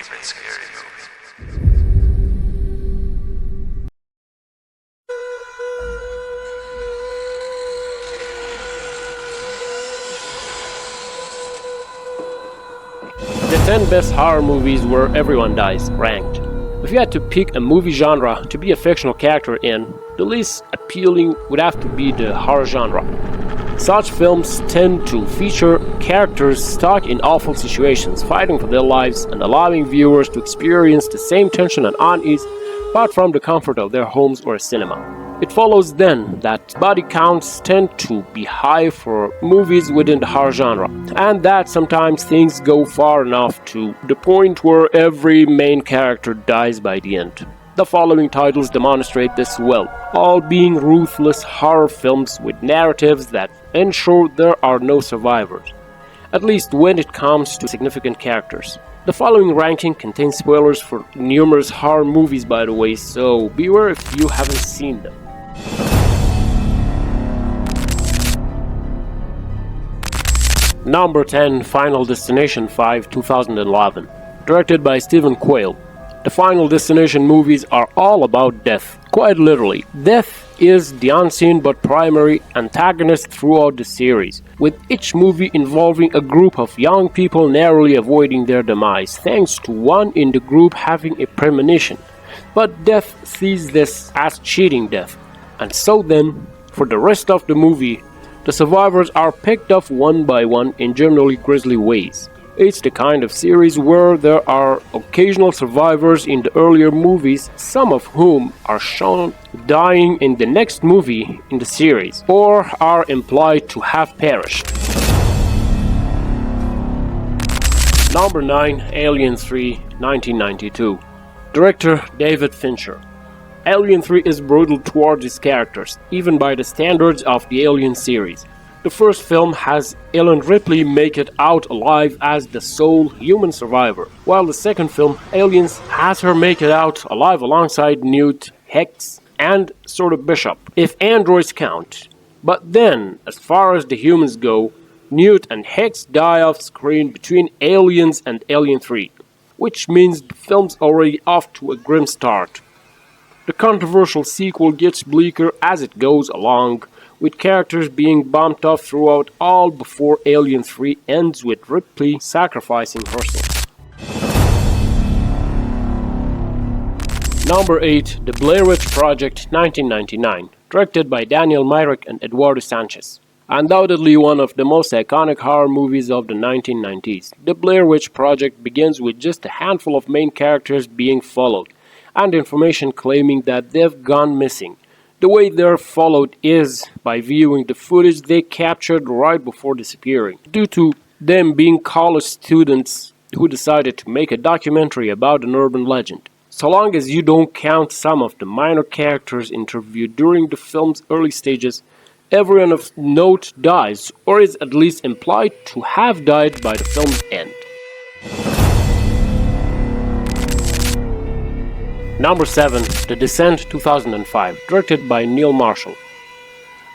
favorite scary movie. The 10 best horror movies where everyone dies, ranked. If you had to pick a movie genre to be a fictional character in, the least appealing would have to be the horror genre. Such films tend to feature characters stuck in awful situations, fighting for their lives and allowing viewers to experience the same tension and unease, apart from the comfort of their homes or a cinema. It follows then that body counts tend to be high for movies within the horror genre, and that sometimes things go far enough to the point where every main character dies by the end. The following titles demonstrate this well, all being ruthless horror films with narratives that ensure there are no survivors, at least when it comes to significant characters. The following ranking contains spoilers for numerous horror movies, by the way, so beware if you haven't seen them. Number 10, Final Destination 5, 2011. Directed by Stephen Quayle. The Final Destination movies are all about death, quite literally. Death is the unseen but primary antagonist throughout the series, with each movie involving a group of young people narrowly avoiding their demise, thanks to one in the group having a premonition. But death sees this as cheating death, and so then, for the rest of the movie, the survivors are picked off one by one in generally grisly ways. It's the kind of series where there are occasional survivors in the earlier movies, some of whom are shown dying in the next movie in the series, or are implied to have perished. Number 9, Alien 3, 1992. Director David Fincher. Alien 3 is brutal towards its characters, even by the standards of the Alien series. The first film has Ellen Ripley make it out alive as the sole human survivor, while the second film, Aliens, has her make it out alive alongside Newt, Hex, and sort of Bishop, if androids count. But then, as far as the humans go, Newt and Hex die off screen between Aliens and Alien 3, which means the film's already off to a grim start. The controversial sequel gets bleaker as it goes along, with characters being bumped off throughout all before Alien 3 ends with Ripley sacrificing herself. Number 8, The Blair Witch Project 1999, directed by Daniel Myrick and Eduardo Sanchez. Undoubtedly one of the most iconic horror movies of the 1990s, The Blair Witch Project begins with just a handful of main characters being followed, and information claiming that they've gone missing. The way they're followed is by viewing the footage they captured right before disappearing, due to them being college students who decided to make a documentary about an urban legend. So long as you don't count some of the minor characters interviewed during the film's early stages, everyone of note dies, or is at least implied to have died by the film's end. Number 7, The Descent 2005, directed by Neil Marshall.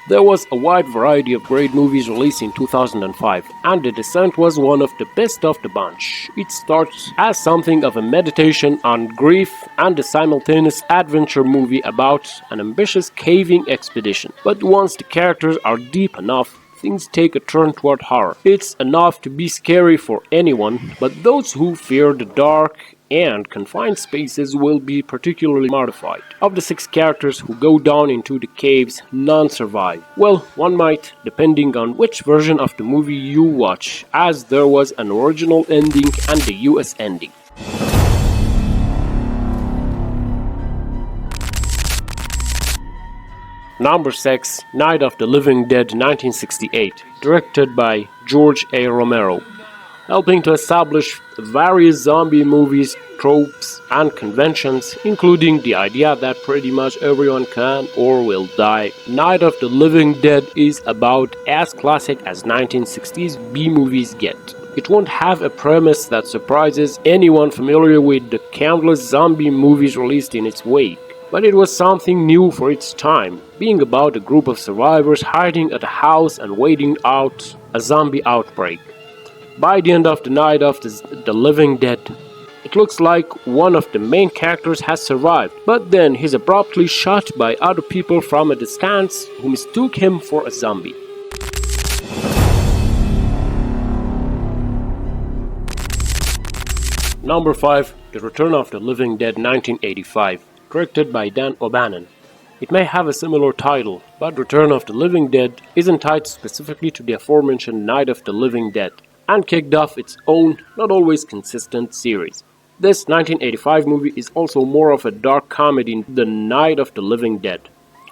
There was a wide variety of great movies released in 2005, and The Descent was one of the best of the bunch. It starts as something of a meditation on grief and a simultaneous adventure movie about an ambitious caving expedition. But once the characters are deep enough, things take a turn toward horror. It's enough to be scary for anyone, but those who fear the dark and confined spaces will be particularly mortified. Of the 6 characters who go down into the caves, none survive. Well, one might, depending on which version of the movie you watch, as there was an original ending and the US ending. Number 6, Night of the Living Dead 1968, directed by George A. Romero. Helping to establish various zombie movies, tropes, and conventions, including the idea that pretty much everyone can or will die. Night of the Living Dead is about as classic as 1960s B-movies get. It won't have a premise that surprises anyone familiar with the countless zombie movies released in its wake. But it was something new for its time, being about a group of survivors hiding at a house and waiting out a zombie outbreak. By the end of the Night of the Living Dead, It looks like one of the main characters has survived, but then he's abruptly shot by other people from a distance who mistook him for a zombie. Number 5. The Return of the Living Dead 1985, directed by Dan O'Bannon. It may have a similar title, but Return of the Living Dead isn't tied specifically to the aforementioned Night of the Living Dead, and kicked off its own, not always consistent series. This 1985 movie is also more of a dark comedy than Night of the Living Dead,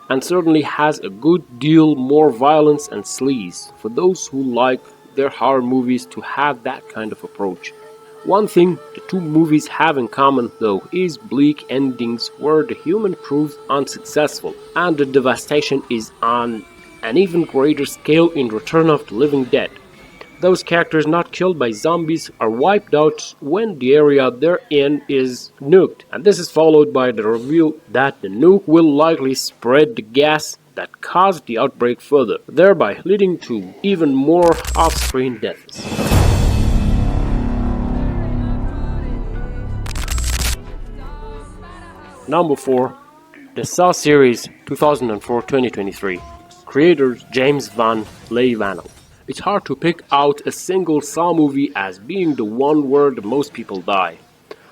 and certainly has a good deal more violence and sleaze for those who like their horror movies to have that kind of approach. One thing the two movies have in common, though, is bleak endings where the human proves unsuccessful, and the devastation is on an even greater scale in Return of the Living Dead. Those characters not killed by zombies are wiped out when the area they're in is nuked, and this is followed by the reveal that the nuke will likely spread the gas that caused the outbreak further, thereby leading to even more off-screen deaths. Number 4. The Saw series 2004-2023. Creators James Van Leeuwenhoek. It's hard to pick out a single Saw movie as being the one where the most people die,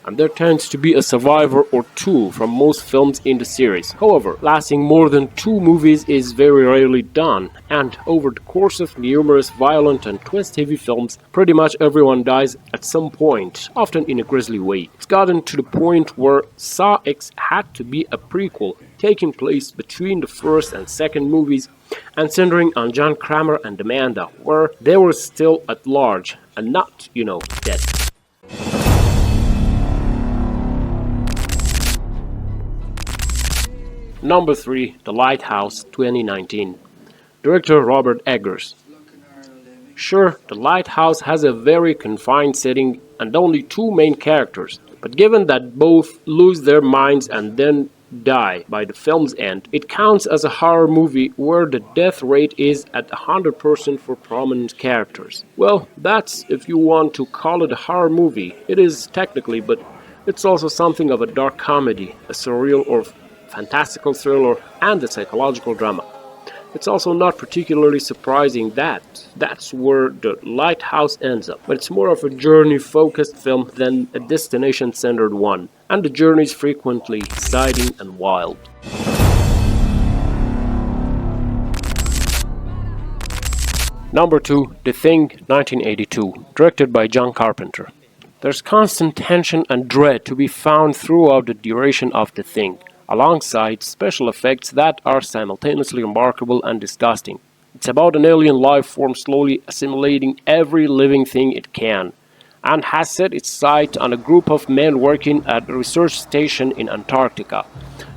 and there tends to be a survivor or two from most films in the series. However, lasting more than 2 movies is very rarely done, and over the course of numerous violent and twist-heavy films, pretty much everyone dies at some point, often in a grisly way. It's gotten to the point where Saw X had to be a prequel, taking place between the first and second movies, and centering on John Kramer and Amanda, where they were still at large, and not, dead. Number 3. The Lighthouse 2019. Director Robert Eggers. Sure, The Lighthouse has a very confined setting and only 2 main characters, but given that both lose their minds and then die by the film's end, it counts as a horror movie where the death rate is at 100% for prominent characters. Well, that's if you want to call it a horror movie. It is technically, but it's also something of a dark comedy, a surreal or fantastical thriller, and a psychological drama. It's also not particularly surprising that that's where The Lighthouse ends up, but it's more of a journey-focused film than a destination-centered one, and the journey is frequently exciting and wild. Number 2. The Thing 1982, directed by John Carpenter. There's constant tension and dread to be found throughout the duration of The Thing, alongside special effects that are simultaneously remarkable and disgusting. It's about an alien life form slowly assimilating every living thing it can, and has set its sight on a group of men working at a research station in Antarctica.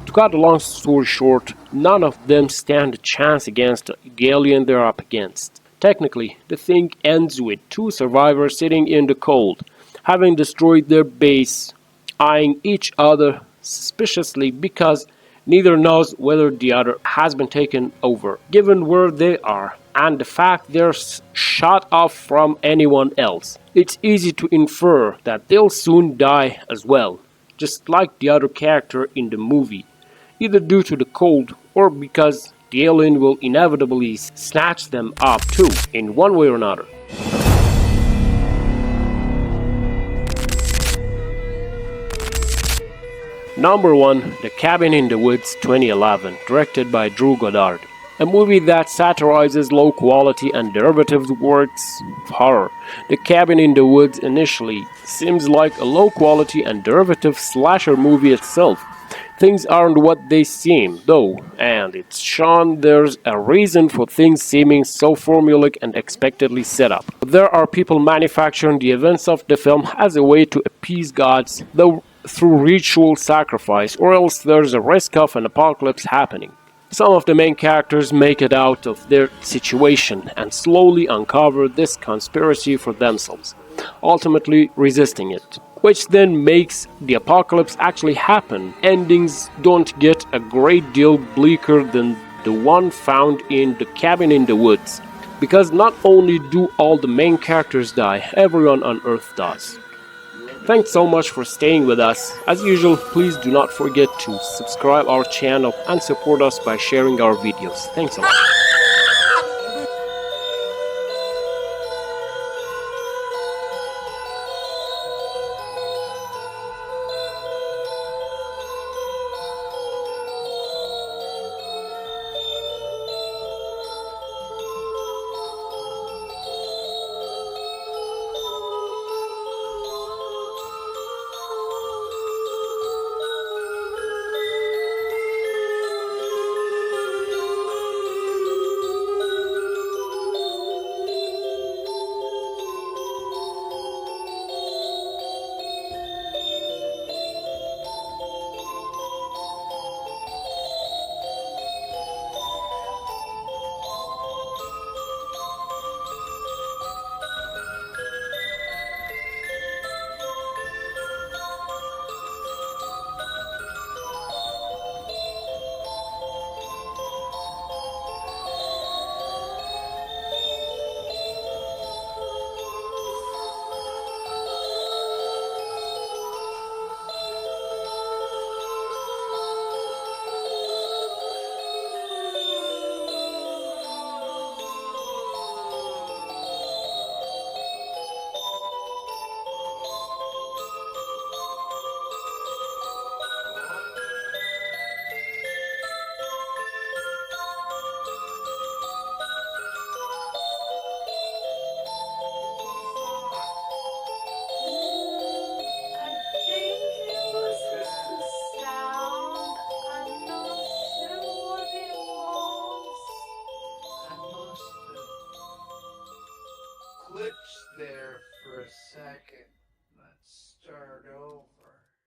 To cut a long story short, none of them stand a chance against the alien they're up against. Technically, The Thing ends with 2 survivors sitting in the cold, having destroyed their base, eyeing each other suspiciously because neither knows whether the other has been taken over, given where they are, and the fact they're shut off from anyone else. It's easy to infer that they'll soon die as well, just like the other character in the movie, either due to the cold or because the alien will inevitably snatch them up too, in one way or another. Number 1. The Cabin in the Woods 2011, directed by Drew Goddard. A movie that satirizes low-quality and derivative works of horror. The Cabin in the Woods initially seems like a low-quality and derivative slasher movie itself. Things aren't what they seem, though, and it's shown there's a reason for things seeming so formulaic and expectedly set up. There are people manufacturing the events of the film as a way to appease gods, though through ritual sacrifice, or else there's a risk of an apocalypse happening. Some of the main characters make it out of their situation and slowly uncover this conspiracy for themselves, ultimately resisting it, which then makes the apocalypse actually happen. Endings don't get a great deal bleaker than the one found in The Cabin in the Woods, because not only do all the main characters die, everyone on Earth does. Thanks so much for staying with us. As usual, please do not forget to subscribe our channel and support us by sharing our videos. Thanks a lot.